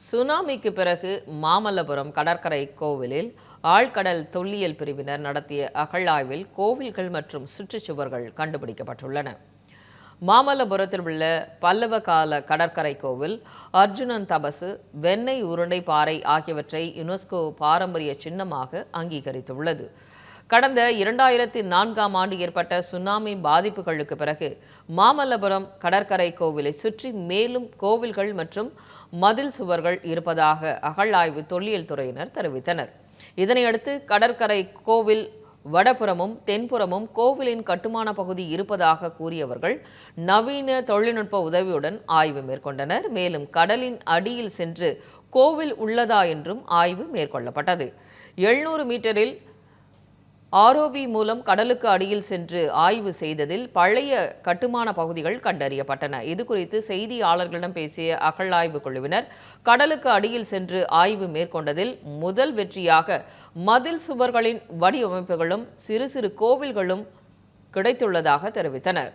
சுனாமிக்கு பிறகு மாமல்லபுரம் கடற்கரை கோவிலில் ஆழ்கடல் தொல்லியல் பிரிவினர் நடத்திய அகழாய்வில் கோவில்கள் மற்றும் சுற்றுச்சுவர்கள் கண்டுபிடிக்கப்பட்டுள்ளன. மாமல்லபுரத்தில் உள்ள பல்லவ கால கடற்கரை கோவில், அர்ஜுனன் தபசு, வெண்ணெய் உருண்டை பாறை ஆகியவற்றை யுனெஸ்கோ பாரம்பரிய சின்னமாக அங்கீகரித்துள்ளது. கடந்த 2004ஆம் ஆண்டு ஏற்பட்ட சுனாமி பாதிப்புகளுக்கு பிறகு மாமல்லபுரம் கடற்கரை கோவிலை சுற்றி மேலும் கோவில்கள் மற்றும் மதில் சுவர்கள் இருப்பதாக அகழாய்வு தொல்லியல் துறையினர் தெரிவித்தனர். இதனையடுத்து கடற்கரை கோவில் வடபுறமும் தென்புறமும் கோவிலின் கட்டுமான பகுதி இருப்பதாக கூறியவர்கள் நவீன தொழில்நுட்ப உதவியுடன் ஆய்வு மேற்கொண்டனர். மேலும் கடலின் அடியில் சென்று கோவில் உள்ளதா என்றும் ஆய்வு மேற்கொள்ளப்பட்டது. 700 மீட்டரில் ROV மூலம் கடலுக்கு அடியில் சென்று ஆய்வு செய்ததில் பழைய கட்டுமான பகுதிகள் கண்டறியப்பட்டன. இது குறித்து செய்தியாளர்களிடம் பேசிய அகழாய்வு குழுவினர், கடலுக்கு அடியில் சென்று ஆய்வு மேற்கொண்டதில் முதல் வெற்றியாக மதில் சுவர்களின் வடிவமைப்புகளும் சிறு சிறு கோவில்களும் கிடைத்துள்ளதாக தெரிவித்தனர்.